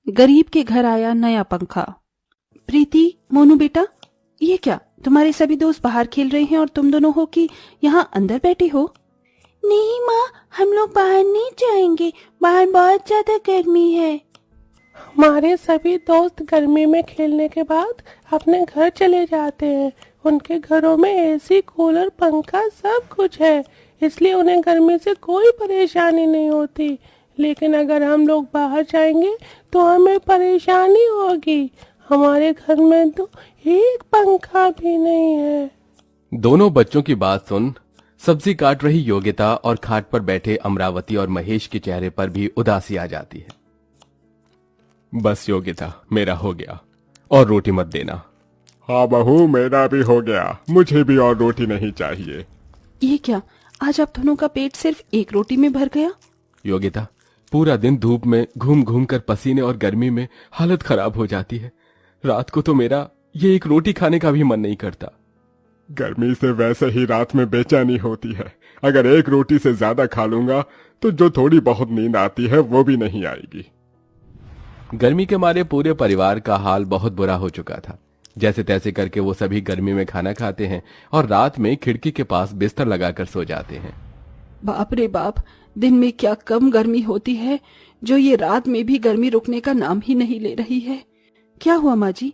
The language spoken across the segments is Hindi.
गरीब के घर आया नया पंखा। प्रीति, मोनू बेटा, ये क्या, तुम्हारे सभी दोस्त बाहर खेल रहे हैं और तुम दोनों हो कि यहाँ अंदर बैठे हो? नहीं माँ, हम लोग बाहर नहीं जाएंगे, बाहर बहुत ज्यादा गर्मी है। हमारे सभी दोस्त गर्मी में खेलने के बाद अपने घर चले जाते हैं। उनके घरों में एसी, कूलर, पंखा सब कुछ है, इसलिए उन्हें गर्मी से कोई परेशानी नहीं होती। लेकिन अगर हम लोग बाहर जाएंगे तो हमें परेशानी होगी। हमारे घर में तो एक पंखा भी नहीं है। दोनों बच्चों की बात सुन सब्जी काट रही योगिता और खाट पर बैठे अमरावती और महेश के चेहरे पर भी उदासी आ जाती है। बस योगिता, मेरा हो गया, और रोटी मत देना। हाँ बहू, मेरा भी हो गया, मुझे भी और रोटी नहीं चाहिए। ये क्या, आज आप दोनों का पेट सिर्फ एक रोटी में भर गया? योगिता, पूरा दिन धूप में घूम घूम कर पसीने और गर्मी में हालत खराब हो जाती है। रात को तो मेरा ये एक रोटी खाने का भी मन नहीं करता। गर्मी से वैसे ही रात में बेचैनी होती है। अगर एक रोटी से ज्यादा खा लूंगा तो जो थोड़ी बहुत नींद आती है वो भी नहीं आएगी। गर्मी के मारे पूरे परिवार का हाल बहुत बुरा हो चुका था। जैसे तैसे करके वो सभी गर्मी में खाना खाते हैं और रात में खिड़की के पास बिस्तर लगाकर सो जाते हैं। बाप रे बाप, दिन में क्या कम गर्मी होती है जो ये रात में भी गर्मी रुकने का नाम ही नहीं ले रही है। क्या हुआ माँ जी?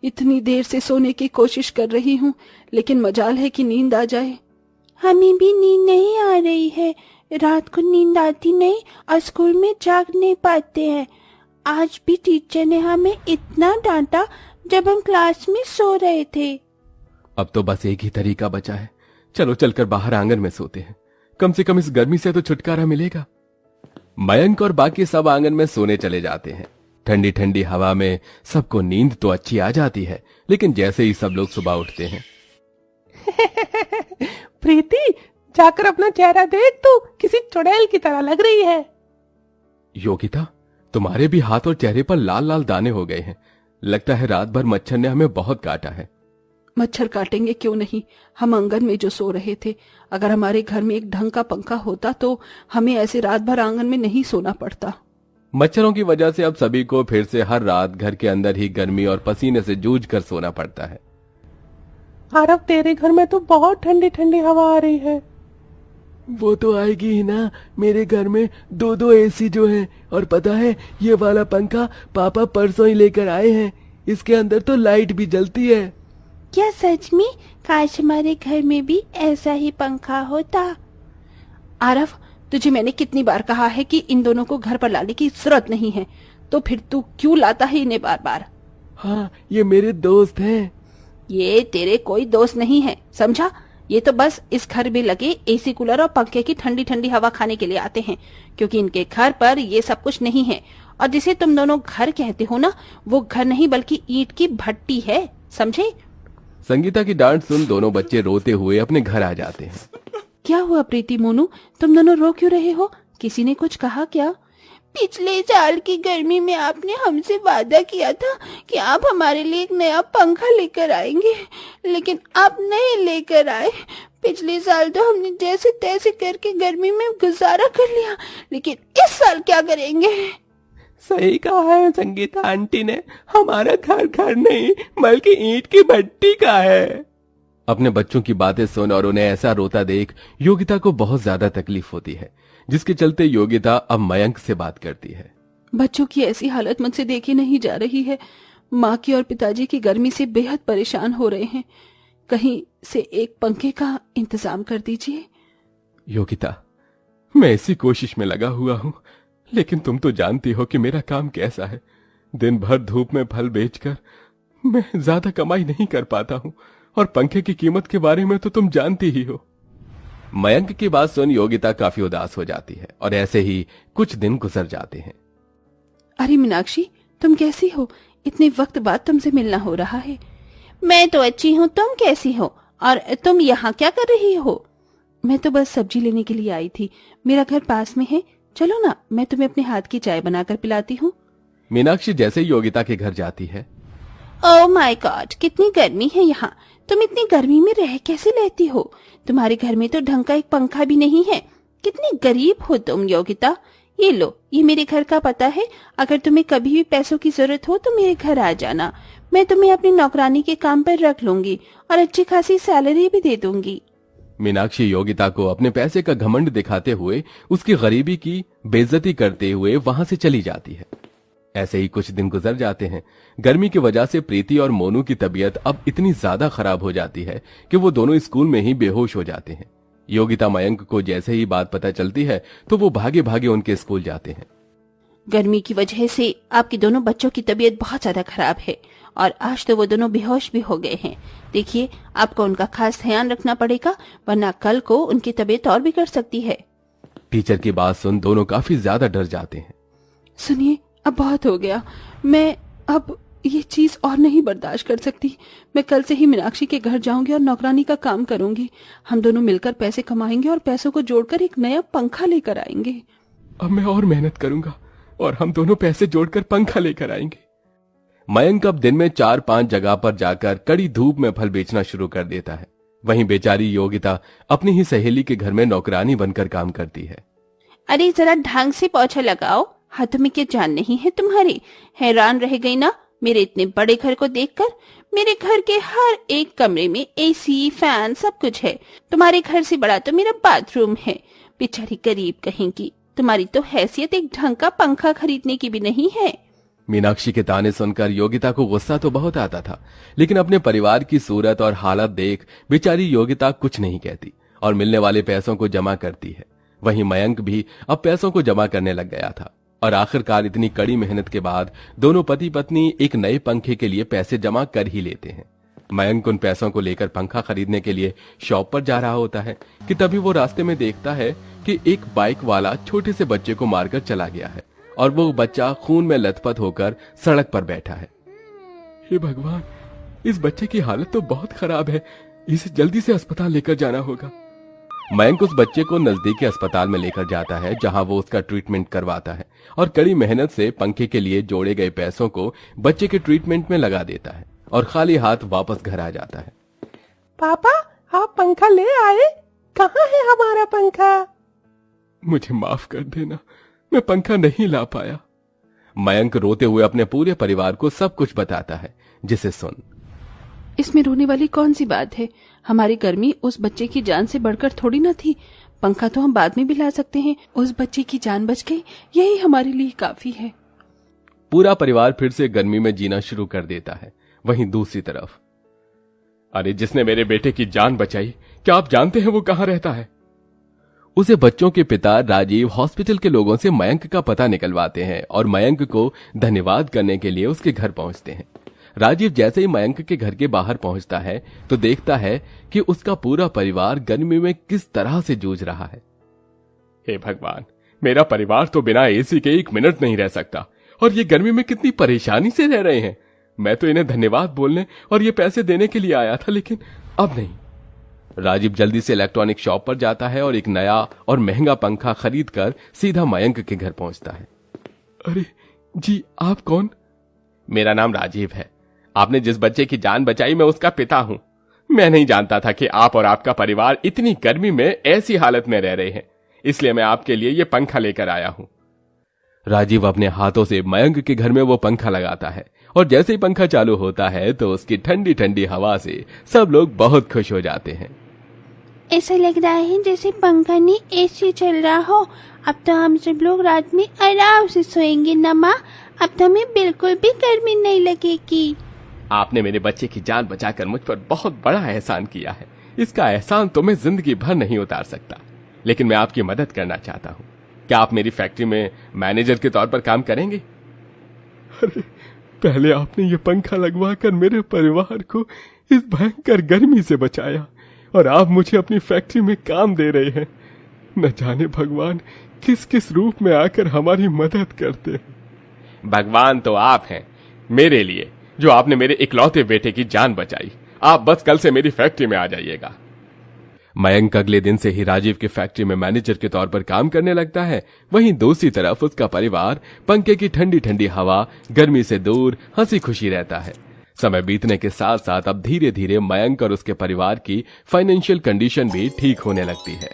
इतनी देर से सोने की कोशिश कर रही हूँ, लेकिन मजाल है कि नींद आ जाए। हमें भी नींद नहीं आ रही है, रात को नींद आती नहीं और स्कूल में जाग नहीं पाते हैं। आज भी टीचर ने हमें इतना डांटा जब हम क्लास में सो रहे थे। अब तो बस एक ही तरीका बचा है, चलो चलकर बाहर आंगन में सोते हैं, कम से कम इस गर्मी से तो छुटकारा मिलेगा। मयंक और बाकी सब आंगन में सोने चले जाते हैं। ठंडी ठंडी हवा में सबको नींद तो अच्छी आ जाती है, लेकिन जैसे ही सब लोग सुबह उठते हैं प्रीति, जाकर अपना चेहरा देख, तो किसी चुड़ैल की तरह लग रही है। योगिता, तुम्हारे भी हाथ और चेहरे पर लाल लाल दाने हो गए हैं। लगता है रात भर मच्छर ने हमें बहुत काटा है। मच्छर काटेंगे क्यों नहीं, हम आंगन में जो सो रहे थे। अगर हमारे घर में एक ढंग का पंखा होता तो हमें ऐसे रात भर आंगन में नहीं सोना पड़ता। मच्छरों की वजह से अब सभी को फिर से हर रात घर के अंदर ही गर्मी और पसीने से जूझ कर सोना पड़ता है। आरव, तेरे घर में तो बहुत ठंडी ठंडी हवा आ रही है। वो तो आएगी ही ना, मेरे घर में दो दो एसी जो हैं, और पता है ये वाला पंखा पापा परसों ही लेकर आए हैं, इसके अंदर तो लाइट भी जलती है। क्या सच में? काश हमारे घर में भी ऐसा ही पंखा होता। आरव, तुझे मैंने कितनी बार कहा है कि इन दोनों को घर पर लाने की जरूरत नहीं है, तो फिर तू क्यों लाता है इन्हें बार बार? हाँ, ये मेरे दोस्त हैं। ये तेरे कोई दोस्त नहीं है, समझा? ये तो बस इस घर में लगे एसी, कूलर और पंखे की ठंडी ठंडी हवा खाने के लिए आते हैं, क्योंकि इनके घर पर ये सब कुछ नहीं है। और जिसे तुम दोनों घर कहते हो ना, वो घर नहीं बल्कि ईंट की भट्टी है, समझे? संगीता की डांट सुन दोनों बच्चे रोते हुए अपने घर आ जाते हैं। क्या हुआ प्रीति, मोनू, तुम दोनों रो क्यों रहे हो? किसी ने कुछ कहा क्या? पिछले साल की गर्मी में आपने हमसे वादा किया था कि आप हमारे लिए एक नया पंखा लेकर आएंगे, लेकिन आप नहीं लेकर आए। पिछले साल तो हमने जैसे तैसे करके गर्मी में गुजारा कर लिया, लेकिन इस साल क्या करेंगे? सही कहा है संगीता आंटी ने, हमारा घर घर नहीं बल्कि ईंट की भट्टी का है। अपने बच्चों की बातें सुन और उन्हें ऐसा रोता देख योगिता को बहुत ज्यादा तकलीफ होती है, जिसके चलते योगिता अब मयंक से बात करती है। बच्चों की ऐसी हालत मुझसे देखी नहीं जा रही है। माँ की और पिताजी की गर्मी से बेहद परेशान हो रहे हैं। कहीं से एक पंखे का इंतजाम कर दीजिए। योगिता, मैं इसी कोशिश में लगा हुआ हूँ, लेकिन तुम तो जानती हो कि मेरा काम कैसा है। दिन भर धूप में फल बेचकर मैं ज्यादा कमाई नहीं कर पाता हूँ, और पंखे की कीमत के बारे में तो तुम जानती ही हो। मयंक की बात सुन योगिता काफी उदास हो जाती है, और ऐसे ही कुछ दिन गुजर जाते हैं। अरे मीनाक्षी, तुम कैसी हो? इतने वक्त बाद तुमसे मिलना हो रहा है। मैं तो अच्छी हूँ, तुम कैसी हो? और तुम यहाँ क्या कर रही हो? मैं तो बस सब्जी लेने के लिए आई थी, मेरा घर पास में है, चलो ना, मैं तुम्हें अपने हाथ की चाय बनाकर पिलाती हूँ। मीनाक्षी जैसे ही योगिता के घर जाती है। ओह माय गॉड, कितनी गर्मी है यहाँ। तुम इतनी गर्मी में रह कैसे लेती हो? तुम्हारे घर में तो ढंग का एक पंखा भी नहीं है। कितनी गरीब हो तुम योगिता। ये लो, ये मेरे घर का पता है। अगर तुम्हें कभी भी पैसों की जरूरत हो तो मेरे घर आ जाना। मैं तुम्हें अपनी नौकरानी के काम पर रख लूंगी और अच्छी खासी सैलरी भी दे दूंगी। मीनाक्षी योगिता को अपने पैसे का घमंड दिखाते हुए उसकी गरीबी की बेइज्जती करते हुए वहां से चली जाती है। ऐसे ही कुछ दिन गुजर जाते हैं। गर्मी की वजह से प्रीति और मोनू की तबीयत अब इतनी ज्यादा खराब हो जाती है कि वो दोनों स्कूल में ही बेहोश हो जाते हैं। योगिता मयंक को जैसे ही बात पता चलती है तो वो भागे भागे उनके स्कूल जाते हैं। गर्मी की वजह से आपके दोनों बच्चों की तबीयत बहुत ज्यादा खराब है और आज तो वो दोनों बेहोश भी हो गए हैं। देखिए, आपको उनका खास ध्यान रखना पड़ेगा, वरना कल को उनकी तबीयत और बिगड़ सकती है। टीचर की बात सुन दोनों काफी ज्यादा डर जाते हैं। सुनिए, अब बहुत हो गया। मैं अब ये चीज और नहीं बर्दाश्त कर सकती। मैं कल से ही मीनाक्षी के घर जाऊंगी और नौकरानी का काम करूंगी। हम दोनों मिलकर पैसे कमाएंगे और पैसों को जोड़कर एक नया पंखा लेकर आएंगे। अब मैं और मेहनत करूंगा और हम दोनों पैसे जोड़कर पंखा लेकर आएंगे। मयंक अब दिन में 4-5 जगह पर जाकर कड़ी धूप में फल बेचना शुरू कर देता है। वहीं बेचारी योगिता अपनी ही सहेली के घर में नौकरानी बनकर काम करती है। अरे जरा ढंग से पोछा लगाओ, हाथों में क्या जान नहीं है तुम्हारी? हैरान रह गई ना मेरे इतने बड़े घर को देखकर। मेरे घर के हर एक कमरे में एसी, फैन सब कुछ है। तुम्हारे घर से बड़ा तो मेरा बाथरूम है। बेचारी गरीब कहेंगी, तुम्हारी तो हैसियत एक ढंग का पंखा खरीदने की भी नहीं है। मीनाक्षी के ताने सुनकर योगिता को गुस्सा तो बहुत आता था, लेकिन अपने परिवार की सूरत और हालत देख बेचारी योगिता कुछ नहीं कहती और मिलने वाले पैसों को जमा करती है। वहीं मयंक भी अब पैसों को जमा करने लग गया था और आखिरकार इतनी कड़ी मेहनत के बाद दोनों पति पत्नी एक नए पंखे के लिए पैसे जमा कर ही लेते हैं। मयंक उन पैसों को लेकर पंखा खरीदने के लिए शॉप पर जा रहा होता है कि तभी वो रास्ते में देखता है कि एक बाइक वाला छोटे से बच्चे को मारकर चला गया है और वो बच्चा खून में लथपथ होकर सड़क पर बैठा है। हे भगवान, इस बच्चे की हालत तो बहुत खराब है, इसे जल्दी से अस्पताल लेकर जाना होगा। मयंक उस बच्चे को नजदीकी अस्पताल में लेकर जाता है जहां वो उसका ट्रीटमेंट करवाता है और कड़ी मेहनत से पंखे के लिए जोड़े गए पैसों को बच्चे के ट्रीटमेंट में लगा देता है और खाली हाथ वापस घर आ जाता है। पापा, आप पंखा ले आए? कहाँ है हमारा पंखा? मुझे माफ कर देना, मैं पंखा नहीं ला पाया। मयंक रोते हुए अपने पूरे परिवार को सब कुछ बताता है, जिसे सुन इसमें रोने वाली कौन सी बात है? हमारी गर्मी उस बच्चे की जान से बढ़कर थोड़ी ना थी। पंखा तो हम बाद में भी ला सकते हैं। उस बच्चे की जान बच गई, यही हमारे लिए काफी है। पूरा परिवार फिर से गर्मी में जीना शुरू कर देता है। वहीं दूसरी तरफ, अरे जिसने मेरे बेटे की जान बचाई, क्या आप जानते हैं वो कहाँ रहता है? उसे बच्चों के पिता राजीव हॉस्पिटल के लोगों से मयंक का पता निकलवाते हैं और मयंक को धन्यवाद करने के लिए उसके घर पहुंचते हैं। राजीव जैसे ही मयंक के घर के बाहर पहुंचता है तो देखता है कि उसका पूरा परिवार गर्मी में किस तरह से जूझ रहा है। हे भगवान, मेरा परिवार तो बिना एसी के 1 मिनट नहीं रह सकता और ये गर्मी में कितनी परेशानी से रह रहे हैं। मैं तो इन्हें धन्यवाद बोलने और ये पैसे देने के लिए आया था, लेकिन अब नहीं। राजीव जल्दी से इलेक्ट्रॉनिक शॉप पर जाता है और एक नया और महंगा पंखा खरीदकर सीधा मयंक के घर पहुंचता है। अरे जी, आप कौन? मेरा नाम राजीव है। आपने जिस बच्चे की जान बचाई, मैं उसका पिता हूं। मैं नहीं जानता था कि आप और आपका परिवार इतनी गर्मी में ऐसी हालत में रह रहे हैं, इसलिए मैं आपके लिए ये पंखा लेकर आया हूं। राजीव अपने हाथों से मयंक के घर में वो पंखा लगाता है और जैसे ही पंखा चालू होता है तो उसकी ठंडी ठंडी हवा से सब लोग बहुत खुश हो जाते हैं। ऐसा लग रहा है जैसे पंखा नहीं एसी चल रहा हो। अब तो हम सब लोग रात में आराम से सोएंगे ना माँ। अब तो हमें बिल्कुल भी गर्मी नहीं लगेगी। आपने मेरे बच्चे की जान बचाकर मुझ पर बहुत बड़ा एहसान किया है। इसका एहसान तो मैं जिंदगी भर नहीं उतार सकता, लेकिन मैं आपकी मदद करना चाहता हूँ। क्या आप मेरी फैक्ट्री में मैनेजर के तौर पर काम करेंगे? अरे पहले आपने ये पंखा लगवाकर मेरे परिवार को इस भयंकर गर्मी से बचाया और आप मुझे अपनी फैक्ट्री में काम दे रहे हैं। न जाने भगवान किस किस रूप में आकर हमारी मदद करते हैं। भगवान तो आप हैं मेरे लिए, जो आपने मेरे इकलौते बेटे की जान बचाई। आप बस कल से मेरी फैक्ट्री में आ जाइएगा। मयंक अगले दिन से ही राजीव की फैक्ट्री में मैनेजर के तौर पर काम करने लगता है। वहीं दूसरी तरफ उसका परिवार पंखे की ठंडी ठंडी हवा, गर्मी से दूर हंसी खुशी रहता है। समय बीतने के साथ साथ अब धीरे धीरे मयंक और उसके परिवार की फाइनेंशियल कंडीशन भी ठीक होने लगती है।